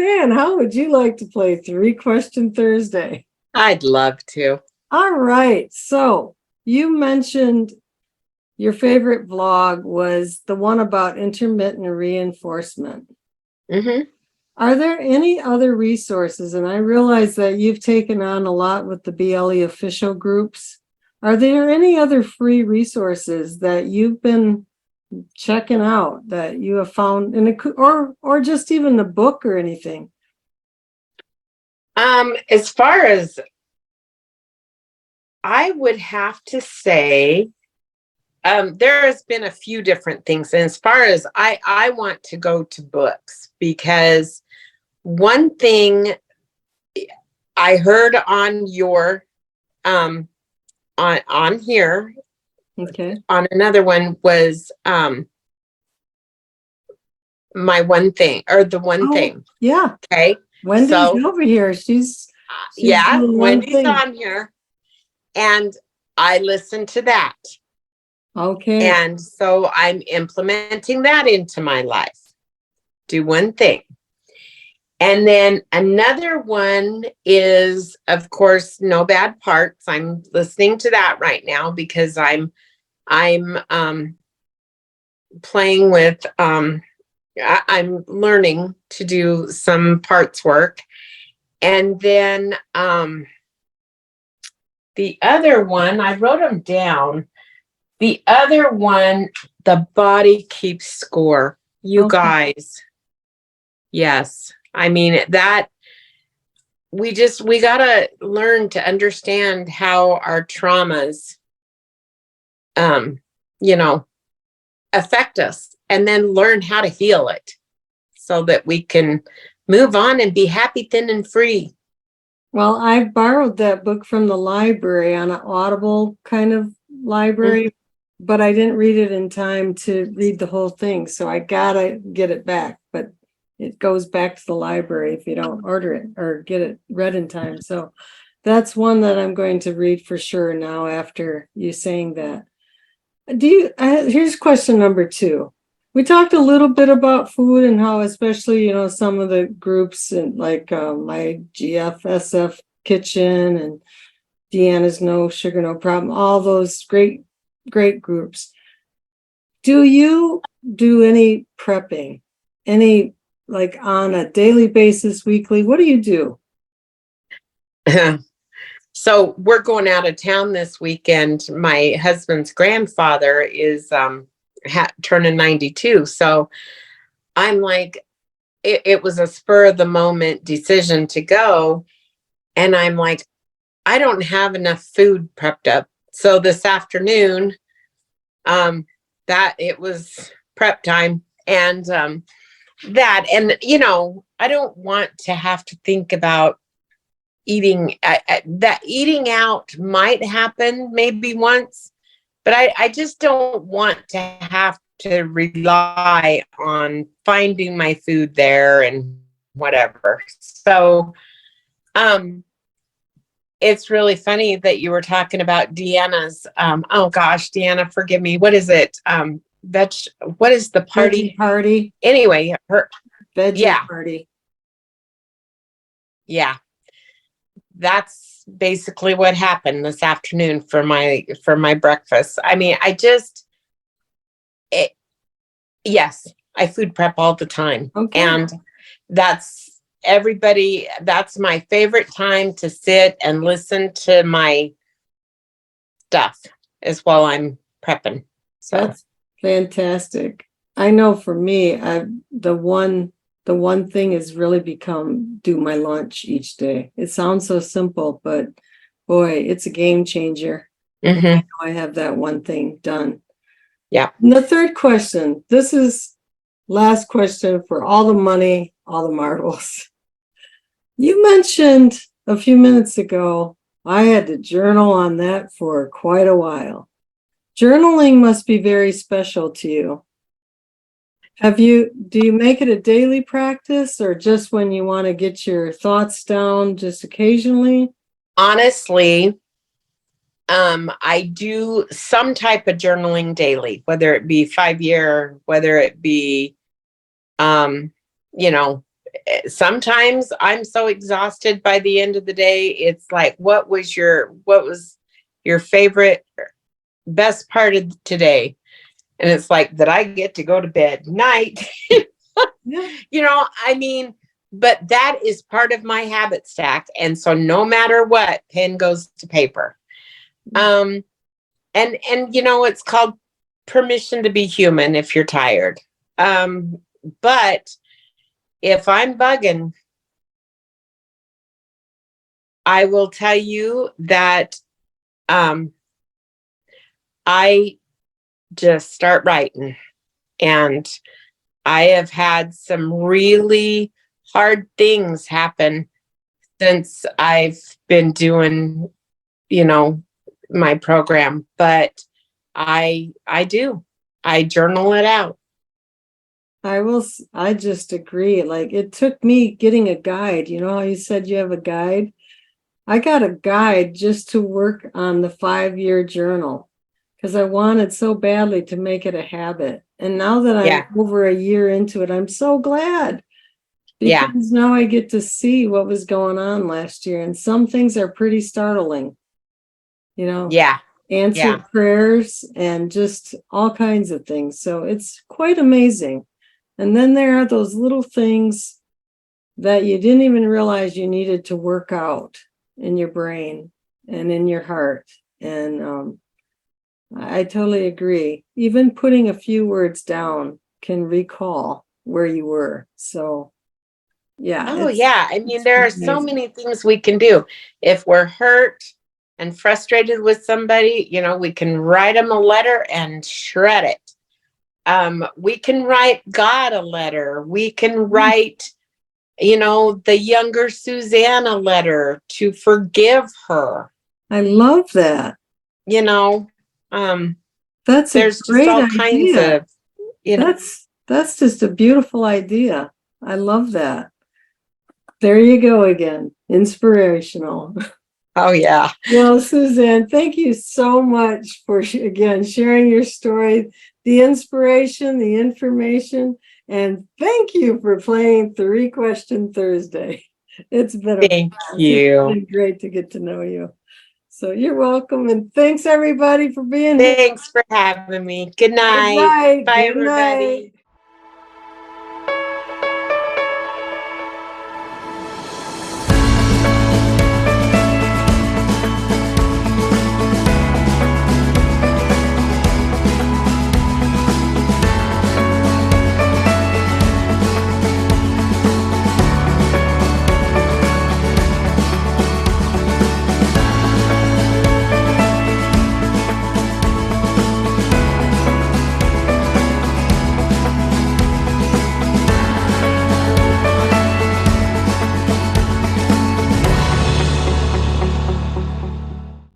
Suzanne, how would you like to play 3-Question Thursday? I'd love to. All right. So you mentioned your favorite vlog was the one about intermittent reinforcement. Mm-hmm. Are there any other resources? And I realize that you've taken on a lot with the BLE official groups. Are there any other free resources that you've been checking out that you have found in or just even the book or anything? As far as I would have to say, there has been a few different things. And as far as I want to go to books, because one thing I heard on your on here, Okay. on another one was my one thing, or the one thing. Yeah. Okay. Wendy's So over here. She's yeah, doing one Wendy's thing. on here. And I listened to that. Okay. And so I'm implementing that into my life. Do one thing. And then another one is, of course, No Bad Parts. I'm listening to that right now because I'm playing with I'm learning to do some parts work. And then the other one, I wrote them down. The other one, The Body Keeps Score. You guys. Yes. I mean, that we got to learn to understand how our traumas, you know, affect us, and then learn how to heal it so that we can move on and be happy, thin, and free. Well, I borrowed that book from the library on an Audible kind of library, but I didn't read it in time to read the whole thing. So I gotta get it back, but it goes back to the library if you don't order it or get it read in time. So that's one that I'm going to read for sure now after you saying that. Here's question number 2. We talked a little bit about food and how, especially, some of the groups and like my GFSF kitchen and Deanna's No Sugar, No Problem, all those great groups. Do you do any prepping? Any like on a daily basis, weekly? What do you do? So we're going out of town this weekend. My husband's grandfather is turning 92. So I'm like, it was a spur of the moment decision to go. And I'm like, I don't have enough food prepped up. So this afternoon, that it was prep time, and that, and I don't want to have to think about eating. That eating out might happen maybe once, but I just don't want to have to rely on finding my food there and whatever. So it's really funny that you were talking about Deanna's oh gosh, Deanna, forgive me, what is it? What is the party? Veggie party. Anyway, her Veggie party. Yeah. That's basically what happened this afternoon for my breakfast. I mean, yes, I food prep all the time. Okay. And that's my favorite time to sit and listen to my stuff is while I'm prepping. So that's fantastic. I know for me, the one thing has really become do my lunch each day. It sounds so simple, but boy, it's a game changer. Mm-hmm. I know I have that one thing done. Yeah. And the third question, this is last question for all the money, all the marbles. You mentioned a few minutes ago, I had to journal on that for quite a while. Journaling must be very special to you. Do you make it a daily practice or just when you want to get your thoughts down just occasionally? Honestly, I do some type of journaling daily, whether it be 5-year, whether it be, sometimes I'm so exhausted by the end of the day. It's like, what was your favorite, best part of today? And it's like, that I get to go to bed night. Yeah. I mean, but that is part of my habit stack. And so no matter what, pen goes to paper. And it's called permission to be human if you're tired. But if I'm bugging, I will tell you that I just start writing. And I have had some really hard things happen since I've been doing, my program. But I journal it out. I just agree. Like, it took me getting a guide. You know how you said you have a guide? I got a guide just to work on the 5-year journal because I wanted so badly to make it a habit. And now that I'm over a year into it, I'm so glad because now I get to see what was going on last year. And some things are pretty startling, answered prayers and just all kinds of things. So it's quite amazing. And then there are those little things that you didn't even realize you needed to work out in your brain and in your heart. And I totally agree. Even putting a few words down can recall where you were. So, yeah. Oh, yeah. I mean, there are so many things we can do. If we're hurt and frustrated with somebody, we can write them a letter and shred it. We can write God a letter. We can write, the younger Suzanne a letter to forgive her. I love that. That's there's a great just all idea. kinds of, that's just a beautiful idea. I love that. There you go again. Inspirational. Oh, yeah. Well, Suzanne, thank you so much for, again, sharing your story, the inspiration, the information, and thank you for playing 3-Question Thursday. It's been great to get to know you. So you're welcome. And thanks, everybody, for being here. Thanks for having me. Good night. Bye, everybody.